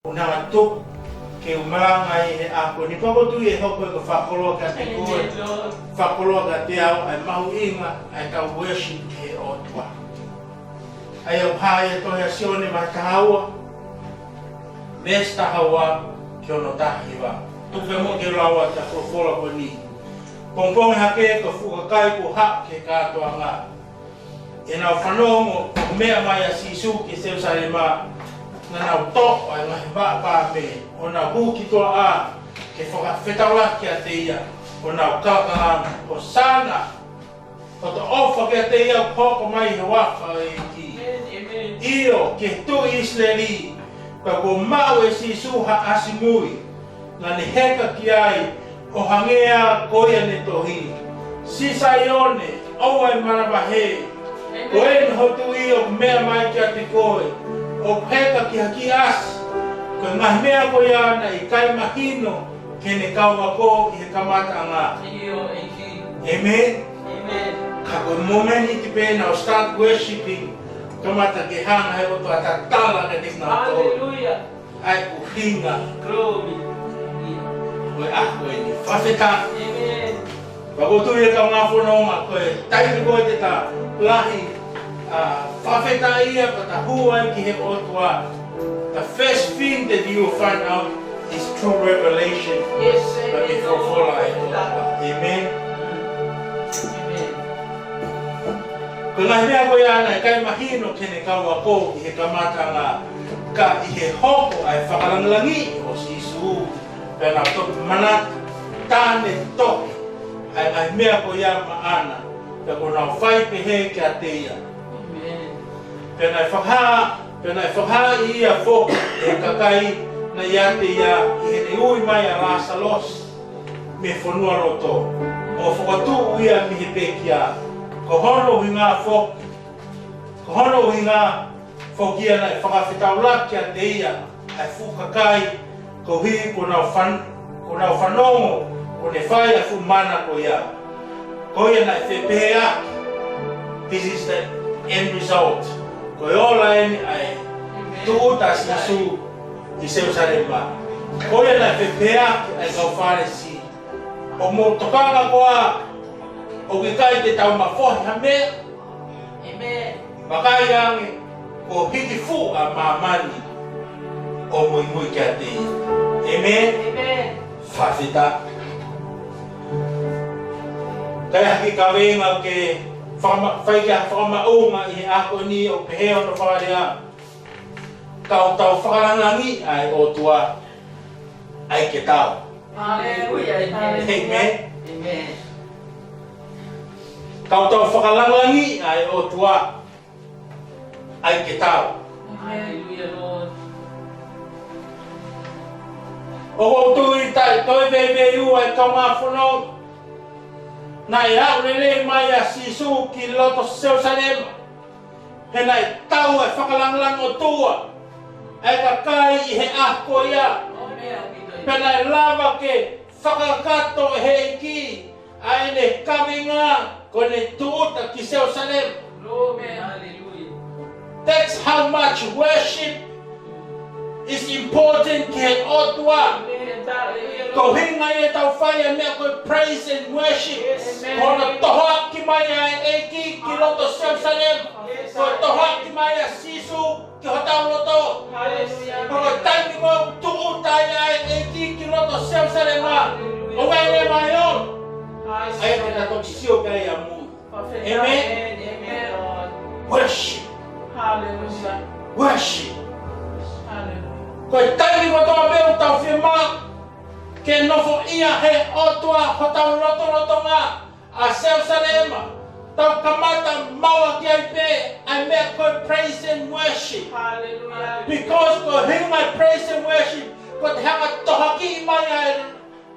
Una tuk ke umanga e ako ni pako tu e hoko ko whakoloa ka te koe whakoloa ka te au ai mahu inga ai ka worship e o tua ai au hae tohea sione mai tahaua mes tahaua ki ono tahiwa tuke mo ke lawa ta kofola ko ni pongpong hake ko fukakai ko ha ke katoa ngā e nau whanongo mea mai a sisu ki Jerusalema na to ai ngai ba me ona hu ki to a ke foka fetaula ki a te ia ona ka o sana o to ofa ki a te ia ko mai he wafa e ki io ke tu Israeli ka ko mau e si suha asimui na ne heka ki ai o hangea koia ne tohi si saione o ai marabahe ko en hotu io mea mai ki a te koe o peka ki haki as ko ngah mea ko ia na i kai mahino ke ne kaua ko i he kamata ngā amen ka ko momeni ti pēna o start worshiping kamata ke hanga he o to atatala ka dik na o ai ku hinga koe ako e ni whawheta pagotu e ka ngā whanonga koe taimi koe te ta lahi whawheta ia pa ta huai ki he otua. The first thing that you will find out is true revelation. Yes, But before follow it. Amen. Ko ngai mea koe ana e kai mahino ke ne kaua ko i he kamata ngā ka i he hoko ai whakaranglangi o si Isu pēnā toki mana tāne toki ai ngai mea koe ia maana pe ko nau whai pehe ki a te ia. Pēnā i whakaha i ia whoku e kakai na ia te ia i he ne ui mai a Lasalos me whanua roto. O whakatu ia mi he pekia. Ko hono hui ngā whoku. Ko hono hui ngā whokia na i whakawhitaulaki a te ia ai whukakai ko hui ko nau whanongo ko ne whai a whu mana ko ia. Ko ia na i whepea. This is the end result. Ko ola eni ai tuuta sisu i Jerusalema. Ko ia na whepea ai kau wharesi. O mo tokanga koa o ki kai te tau mawhohi ha mea. Makai ange ko hiki fu a mamani o mui mui kia te ia. Amen. Whawhita. Kai haki kawenga ke whai kia whakamaunga i he ako ni o peheo no whakarea. Kau tau whakarangangi ai o tua ai ke tau. Amen. Kau tau whakarangangi ai o tua ai ke tau. O tui tai toi bebeu ai kau ngā whanau. Nai au lele mai a Sisu ki loto Jerusalema. He nai tau e whakalanglang o tua. E ka kai i he ahko ia. Pe nai lava ke whakakato e he iki. Ai ne kaminga ko ne tuuta ki Jerusalema. That's how much worship is important ki he otua. Ko hinga e tau whai mea koe praise and worship. Ko na toha ki mai e ki loto Jerusalem. Ko toha ki mai a Sisu ki hotau loto. Ko taimi ko tuutai e ki loto Jerusalem. O mai ne mai on. Ai te na toki sio kai a mu. Amen. Worship. Worship. Ko taimi ko toa meu tau whima. Ke nofo ia he otua hotau loto ngā a Jerusalema. Tau kamata maua ki ai pe ai mea koe praise and worship. Because ko hinga praise and worship ko te hanga tohaki mai ai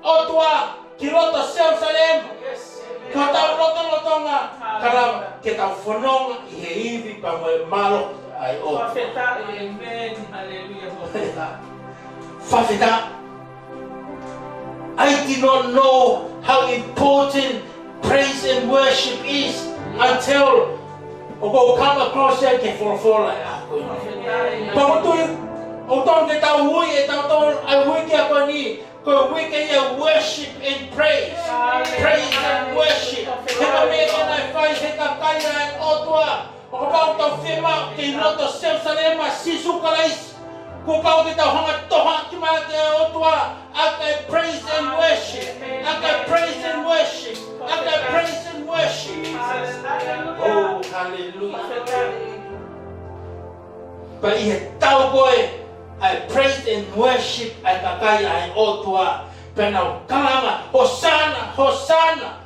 otua ki loto Jerusalema. Ki hotau loto ngā kara ke tau whanonga i he iwi pa moe malo ai o. Whawheta. I did not know how important praise and worship is until I come across that ke whorowhora. Pamotu O tong kita hui, ita tong ay hui kia ko ni. Ko hui kia worship and praise. Praise and worship. Heka meka na fai heka kaya and otwa. O kapag tong firma kinoto Jerusalem sisu kalais. Kupau kita hangat toha kima kia otwa. Akai praise and worship. Akai praise and worship. Akai praise and worship. Oh, hallelujah. But ihe tau koe. I praise and worship ay kakaya ay otwa. Penau kalama, Hosanna, Hosanna.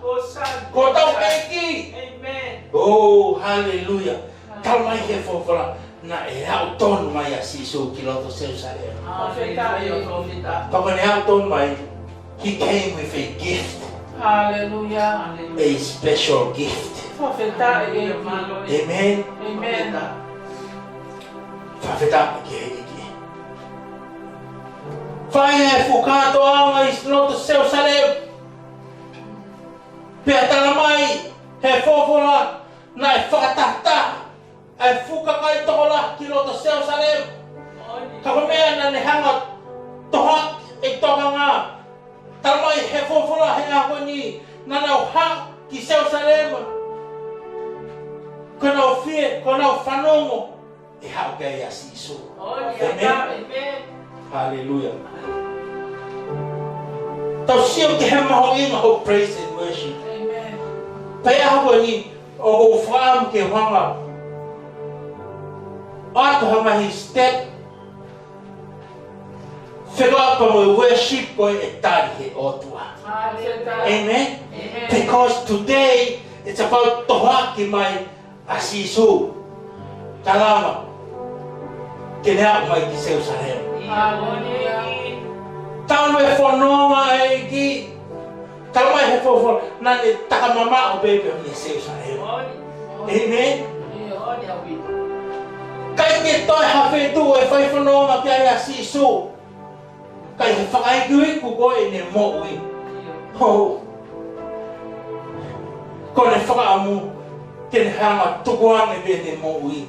Ko tau eki. Amen. Oh, hallelujah. Kalmai he fofala na e au ton mai asiso kiloto Jerusalem. Pagani au ton mai, he came with a gift. Hallelujah. A special gift. Amen. Amen. Fafeta ke. Fai fukato ang isloto Jerusalem. Piatalamay he fofola na fakatata ay fuka kay tokola kiloto Jerusalem. Kapamaya na nihangot tohak ito nga talamay he fofola he ako ni nanauhang ki Jerusalem. Kanau fie, kanau fanongo ihaw kay asiso. Amen. Hallelujah. Tau siam ke hema ho praise and worship. Amen. Pai ako ni o fam ke hanga. Ato hama hi step. Fego apa mo worship ko etari he otwa. Amen. Because today it's about toha ki mai asisu. Kalama. Kena mai ki Jerusalem. Tawe fonoma egi. Tawe he fofo na ni takamama o bebe ni Jerusalem. Amen. Kai ke toi hafe tu e fai fonoma kia asisu. Kai he whakai kui ku koe ne mo ui. Ho. Kone whakaamu kene hanga tukuang e bene mo ui.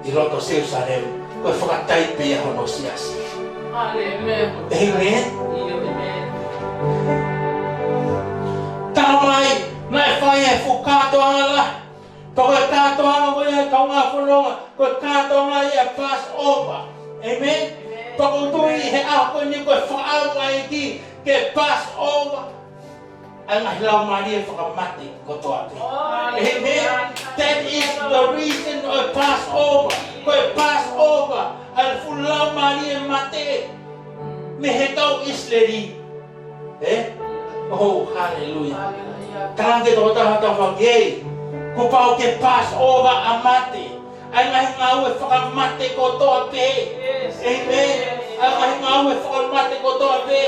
I roto Jerusalem. Koe whakatai pia hono siasi. Amen. Amen. Talamai na e whai e whukato ala. Koe kato anga koe e kaunga whanonga. Koe kato anga i e pass over. Amen. Pako tui he ako ni koe whaau ai ki ke pass over. Ang hilaw mani e whakamati kotoa te. Amen. That is the reason of pass over. Koe pass over. Al fulau mani e mate. Me he tau isleri. Oh, hallelujah. Kalang ke tau hata whagei. Kupau ke pass over a mate. Ay ngahi ngau e whakamate kotoa pe. Amen. Ay ngahi ngau e whakamate kotoa pe.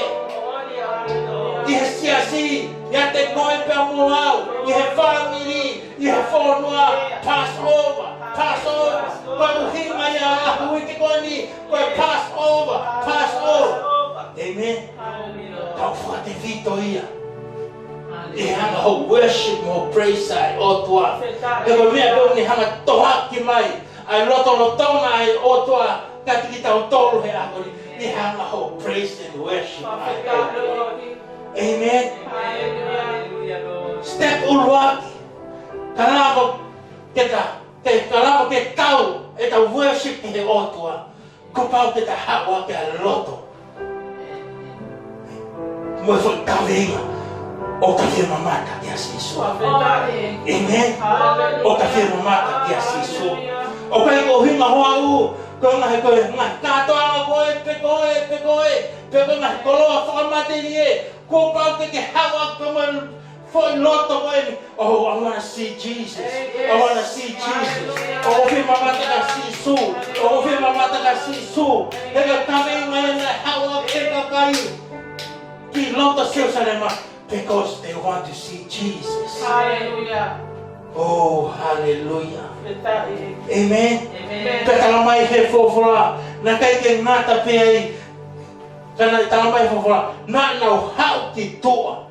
Ihe siasi, ia te koe pe amuau, ihe family, ihe whonua, pass over, pass over. Koe uhinga ia ahui ke koe ni, koe pass over, pass over. Amen. Tau whate vito ia. E hanga ho worship mo praise ai o tua. E koe mea koe ni hanga toha ki mai, ai loto lotonga ai o tua, kati ki tau tolu he ako ni, ni hanga ho praise and worship ai o tua. Amen. Step uluaki. Kalako ke tau e tau worship he otua. Kupau ke ta hawa ke loto. Mo fo kavenga. O ka firma mata ke asiso. Amen. O ka firma mata ke asiso. O kai ko hinga hoau. Ko nga he ko nga kato anga koe pe nga koloa whakamate ni e. Ko pau ke hawa kaman for loto koe. Oh, I want to see Jesus. I want to see Jesus. Oh, fi mamata ka sisu. Oh, fi mamata ka sisu. Hega kami ngayon na hawa ke kakai. Ki loto Jerusalem because they want to see Jesus. Hallelujah. Oh, hallelujah. Amen. Amen. Amen. Petalamai he fofora na kai ke ngata pe ai. Kana talamai fofora na nau hau ki toa.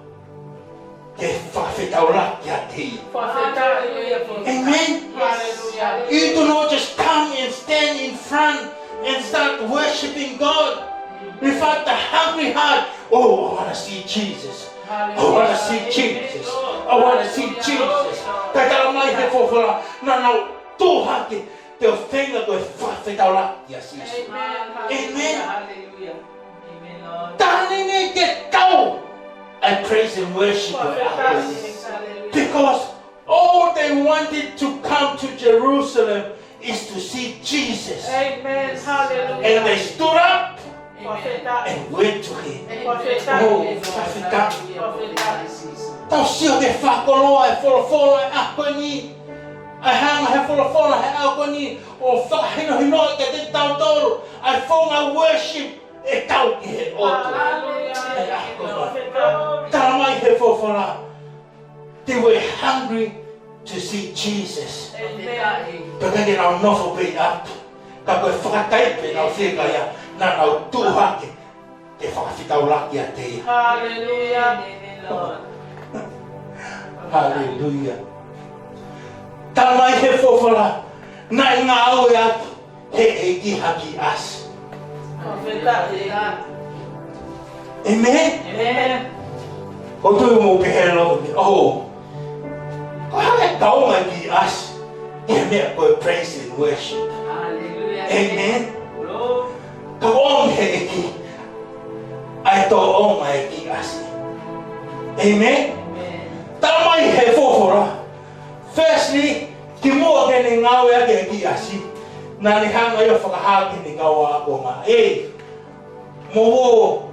Ke whawhetau ki a te. Hallelujah. Amen. Hallelujah. You do not just come and stand in front and start worshiping God without the hungry heart. Oh, I want to see Jesus. I want to see Jesus. I want to see Jesus. Kaya may hefofora na na tuhaki teu finger go fafita la Jesus. Amen. Hallelujah. Amen, Lord. Tani ni ke kau. I praise and worship God. Because all they wanted to come to Jerusalem is to see Jesus. Amen. Hallelujah. And they stood up Profeta. and went to him. Profeta. Oh, Profeta. Tau sio ke whakoloa e wholofolo e ako ni. Ai hanga he wholofolo he ako ni. O whakahino hino ke te tau toro. Ai whonga worship e tau ki he oto. E ako ni. Taramai he wholofolo. They were hungry to see Jesus. Pagani nau nofo pe atu. Ka koe whakataipe nau whika ia. Na nau tuhake. Te whakawhitau laki a te. Hallelujah. Amen, Lord. Hallelujah. Tamai he whowhara. Na i ngā au e atu. He eki haki as. Profeta. Amen? Amen. O tui mo ke he loto ni. Oh. Ko hake taonga ki as. Ia mea koe praise and worship. Hallelujah. Amen? Lord. Ka ong he eki. Ai to onga eki as. Amen? Tamai he whowhara. Firstly, ki mua ke ni ngau ea ke ki asi. Nā ni hanga ia whakahaki ni ngau a ko ngā. E, mo